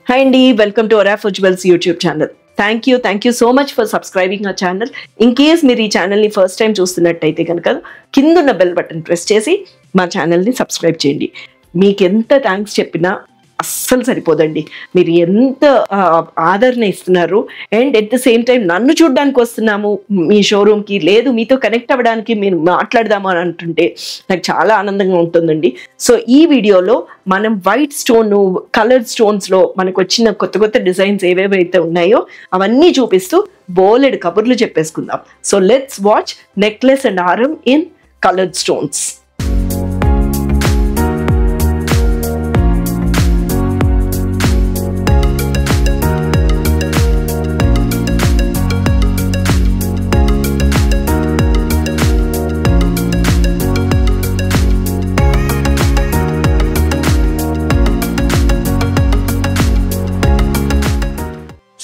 Hi Andy, welcome to Oraf Ujwal's YouTube channel. Thank you so much for subscribing our channel. In case మీరు ఈ ఛానల్ని first time చూస్తున్నట్టయితే కనుక కిందున్న bell button press చేసి మా ఛానల్ని సబ్స్క్రైబ్ చేయండి. మీకు ఎంత థ్యాంక్స్ చెప్పినా అస్సలు సరిపోదండి. మీరు ఎంత ఆదరణ ఇస్తున్నారు and at the same time నన్ను చూడడానికి వస్తున్నాము మీ షోరూమ్కి, లేదు మీతో కనెక్ట్ అవ్వడానికి మీరు మాట్లాడదాము అని అంటుంటే నాకు చాలా ఆనందంగా ఉంటుందండి. సో ఈ వీడియోలో మనం వైట్ స్టోన్, కలర్ స్టోన్స్లో మనకు వచ్చిన కొత్త డిజైన్స్ ఏవేవైతే ఉన్నాయో అవన్నీ చూపిస్తూ బోలెడు కబుర్లు చెప్పేసుకుందాం. So let's watch necklace and haaram in coloured stones.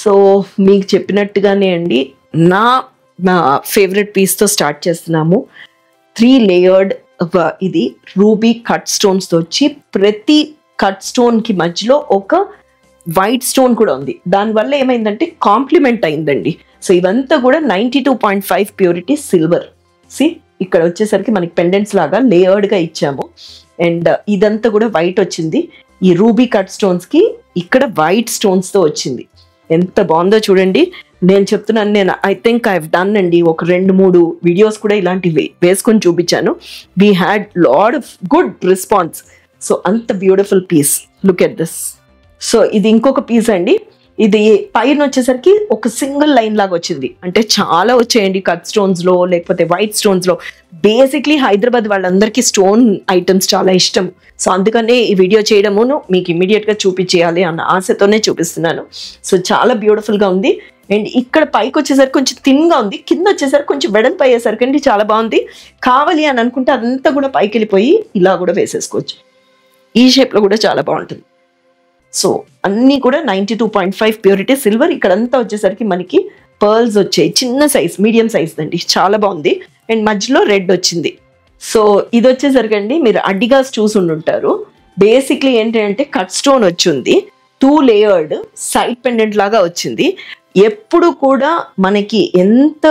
So మీకు చెప్పినట్టుగానే అండి నా ఫేవరెట్ పీస్తో స్టార్ట్ చేస్తున్నాము. 3 లేయర్డ్ ఇది రూబీ కట్ స్టోన్స్తో వచ్చి ప్రతి కట్ స్టోన్కి మధ్యలో ఒక వైట్ స్టోన్ కూడా ఉంది. దానివల్ల ఏమైందంటే కాంప్లిమెంట్ అయిందండి. సో ఇవంతా కూడా 92.5 ప్యూరిటీ సిల్వర్. ఇక్కడ వచ్చేసరికి మనకి పెండెంట్స్ లాగా లేయర్డ్గా ఇచ్చాము అండ్ ఇదంతా కూడా వైట్ వచ్చింది. ఈ రూబీ కట్ స్టోన్స్కి ఇక్కడ వైట్ స్టోన్స్తో వచ్చింది. ఎంత బాగుందో చూడండి. నేను చెప్తున్నాను, నేను I think I have done అండి ఒక 2-3 వీడియోస్ కూడా ఇలాంటివి వేసుకొని చూపించాను. We had lot of good response. So అంత beautiful piece, look at this. So ఇది ఇంకొక పీస్ అండి. ఇది పైన వచ్చేసరికి ఒక సింగిల్ లైన్ లాగా వచ్చింది. అంటే చాలా వచ్చాయండి కట్ స్టోన్స్లో లేకపోతే వైట్ స్టోన్స్లో. బేసిక్లీ హైదరాబాద్ వాళ్ళందరికీ స్టోన్ ఐటమ్స్ చాలా ఇష్టం. సో అందుకనే ఈ వీడియో చేయడమును మీకు ఇమీడియట్గా చూపించేయాలి అన్న ఆశతోనే చూపిస్తున్నాను. సో చాలా బ్యూటిఫుల్గా ఉంది. అండ్ ఇక్కడ పైకి వచ్చేసరికి కొంచెం థిన్గా ఉంది, కింద వచ్చేసరికి కొంచెం వెడల్పు అయ్యేసరికి అండి చాలా బాగుంది. కావాలి అని అనుకుంటే అదంతా కూడా పైకి వెళ్ళిపోయి ఇలా కూడా వేసేసుకోవచ్చు. ఈ షేప్లో కూడా చాలా బాగుంటుంది. సో అన్నీ కూడా 92.5 ప్యూరిటీ సిల్వర్. ఇక్కడంతా వచ్చేసరికి మనకి పర్ల్స్ వచ్చాయి, చిన్న సైజ్, మీడియం సైజ్ అండి, చాలా బాగుంది. అండ్ మధ్యలో రెడ్ వచ్చింది. సో ఇది వచ్చేసరికి అండి మీరు అడిగాస్ చూసి ఉండుంటారు. బేసిక్లీ ఏంటంటే కట్ స్టోన్ వచ్చింది, 2 లేయర్డ్ సైడ్ పెండెంట్ లాగా వచ్చింది. ఎప్పుడు కూడా మనకి ఎంత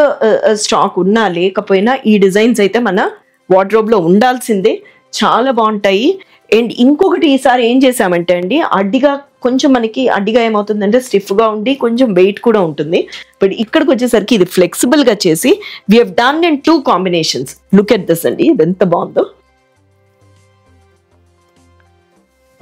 స్టాక్ ఉన్నా లేకపోయినా ఈ డిజైన్స్ అయితే మన వార్డ్రోబ్లో ఉండాల్సిందే. చాలా బాగుంటాయి. అండ్ ఇంకొకటి ఈసారి ఏం చేసామంటే అండి అడ్డిగా కొంచెం మనకి అడ్డిగా ఏమవుతుందంటే స్టిఫ్గా ఉండి కొంచెం వెయిట్ కూడా ఉంటుంది. బట్ ఇక్కడికి వచ్చేసరికి ఇది ఫ్లెక్సిబుల్గా చేసి we have done in 2 combinations. Look at this అండి, ఇది ఎంత బాగుందో.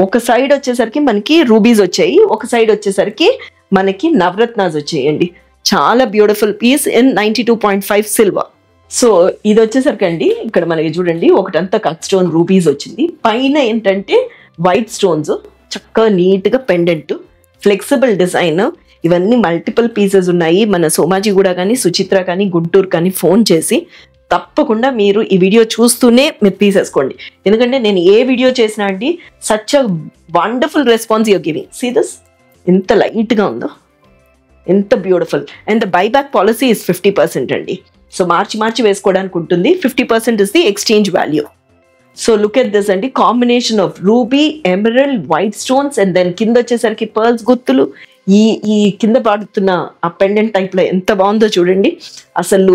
ఒక సైడ్ వచ్చేసరికి మనకి రూబీస్ వచ్చాయి, ఒక సైడ్ వచ్చేసరికి మనకి నవరత్నాస్ వచ్చాయండి. చాలా beautiful piece in 92.5 silver. So ఇది వచ్చేసరికి అండి ఇక్కడ మనకి చూడండి ఒకటంతా కట్ స్టోన్ రూబీస్ వచ్చింది, పైన ఏంటంటే వైట్ స్టోన్స్, చక్కగా నీట్గా పెండెంట్, ఫ్లెక్సిబుల్ డిజైన్. ఇవన్నీ మల్టిపుల్ పీసెస్ ఉన్నాయి. మన సోమాజిగూడ కానీ సుచిత్ర కానీ గుంటూరు కానీ ఫోన్ చేసి తప్పకుండా మీరు ఈ వీడియో చూస్తూనే మీరు తీసేసుకోండి. ఎందుకంటే నేను ఏ వీడియో చేసినా అండి such a wonderful response you're giving. See this, ఎంత లైట్గా ఉందో, ఎంత beautiful. And the buyback policy is 50% అండి. సో మార్చి వేసుకోవడానికి ఉంటుంది. 50% is the exchange value. So look at this అండి, combination of ruby, emerald, white stones and then కింద వచ్చేసరికి పర్ల్స్ గుర్తులు. ఈ కింద పాడుతున్న ఆ పెండెంట్ టైప్లో ఎంత బాగుందో చూడండి. అసలు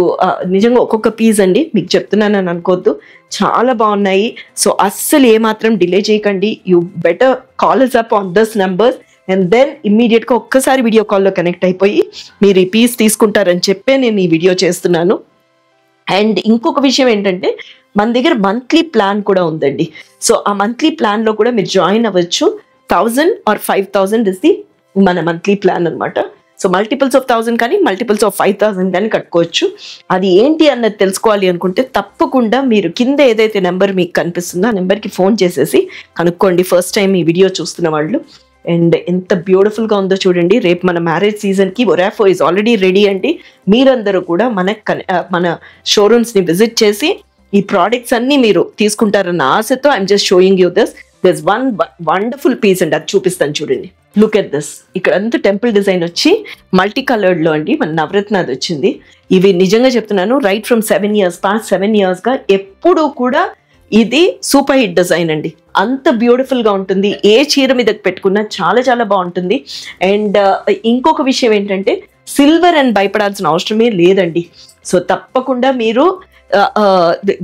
నిజంగా ఒక్కొక్క పీస్ అండి మీకు చెప్తున్నానని అనుకోవద్దు, చాలా బాగున్నాయి. సో అస్సలు ఏమాత్రం డిలే చేయకండి. You better call us up on this numbers and then ఇమ్మీడియట్గా ఒక్కసారి వీడియో కాల్లో కనెక్ట్ అయిపోయి మీరు ఈ పీస్ తీసుకుంటారని చెప్పే నేను ఈ వీడియో చేస్తున్నాను. అండ్ ఇంకొక విషయం ఏంటంటే మన దగ్గర మంత్లీ ప్లాన్ కూడా ఉందండి. సో ఆ మంత్లీ ప్లాన్లో కూడా మీరు జాయిన్ అవ్వచ్చు. 1000 or 5000 ఇస్ ది మన మంత్లీ ప్లాన్ అనమాట. సో మల్టిపుల్స్ ఆఫ్ 1000 కానీ మల్టిపుల్స్ ఆఫ్ 5000 కానీ కట్టుకోవచ్చు. అది ఏంటి అన్నది తెలుసుకోవాలి అనుకుంటే తప్పకుండా మీరు కింద ఏదైతే నెంబర్ మీకు కనిపిస్తుందో ఆ నెంబర్కి ఫోన్ చేసేసి కనుక్కోండి ఫస్ట్ టైం ఈ వీడియో చూస్తున్న వాళ్ళు. అండ్ ఎంత బ్యూటిఫుల్గా ఉందో చూడండి. రేపు మన మ్యారేజ్ సీజన్కి ఒరాఫో ఈజ్ ఆల్రెడీ రెడీ అండి. మీరందరూ కూడా మన షోరూమ్స్ని విజిట్ చేసి ఈ ప్రోడక్ట్స్ అన్నీ మీరు తీసుకుంటారన్న ఆశతో I'm just showing you this one wonderful piece అండి. అది చూపిస్తాను చూడండి. Look at this. ఇక్కడ అంతా టెంపుల్ డిజైన్ వచ్చి మల్టీ కలర్డ్లో అండి మన నవరత్నాది వచ్చింది. ఇవి నిజంగా చెప్తున్నాను రైట్ ఫ్రమ్ 7 years పాస్ట్ 7 yearsగా ఎప్పుడూ కూడా ఇది సూపర్ హిట్ డిజైన్ అండి, అంత బ్యూటిఫుల్ గా ఉంటుంది. ఏ చీర మీద పెట్టుకున్నా చాలా చాలా బాగుంటుంది. అండ్ ఇంకొక విషయం ఏంటంటే సిల్వర్ అని భయపడాల్సిన అవసరమే లేదండి. సో తప్పకుండా మీరు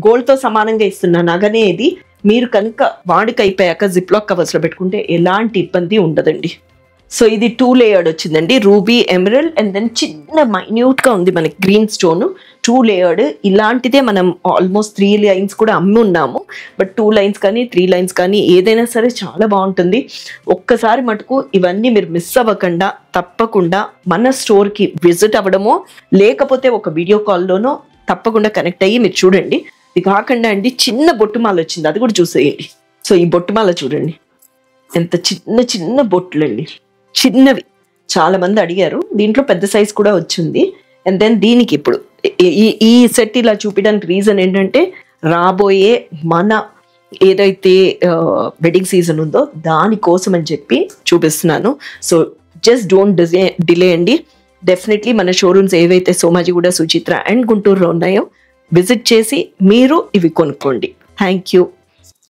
గోల్డ్ తో సమానంగా ఇస్తున్న నగనే ఇది. మీరు కనుక వాడికి అయిపోయాక జిప్లాక్ కవర్స్ లో పెట్టుకుంటే ఎలాంటి ఇబ్బంది ఉండదండి. సో ఇది 2 లేయర్డ్ వచ్చిందండి, రూబీ ఎమరల్డ్ అండ్ దెన్ చిన్న మైన్యూట్ గా ఉంది మనకి గ్రీన్ స్టోన్. 2 లేయర్డ్ ఇలాంటిదే మనం ఆల్మోస్ట్ 3 లైన్స్ కూడా అమ్మి ఉన్నాము. బట్ 2 లైన్స్ కానీ 3 లైన్స్ కానీ ఏదైనా సరే చాలా బాగుంటుంది. ఒక్కసారి మటుకు ఇవన్నీ మీరు మిస్ అవ్వకుండా తప్పకుండా మన స్టోర్కి విజిట్ అవ్వడమో లేకపోతే ఒక వీడియో కాల్లోనో తప్పకుండా కనెక్ట్ అయ్యి మీరు చూడండి. ఇది కాకుండా అండి చిన్న బొట్టుమాల వచ్చింది, అది కూడా చూసేయండి. సో ఈ బొట్టుమాల చూడండి, ఎంత చిన్న చిన్న బొట్టులండి, చిన్నవి. చాలా మంది అడిగారు, దీంట్లో పెద్ద సైజ్ కూడా వచ్చింది. అండ్ దెన్ దీనికి ఇప్పుడు ఈ సెట్ ఇలా చూపించడానికి రీజన్ ఏంటంటే రాబోయే మన ఏదైతే వెడ్డింగ్ సీజన్ ఉందో దానికోసం అని చెప్పి చూపిస్తున్నాను. సో జస్ట్ డోంట్ డిలే అండి. డెఫినెట్లీ మన షోరూమ్స్ ఏవైతే సోమాజిగూడ, సుచిత్ర అండ్ గుంటూరులో ఉన్నాయో విజిట్ చేసి మీరు ఇవి కొనుక్కోండి. Thank you.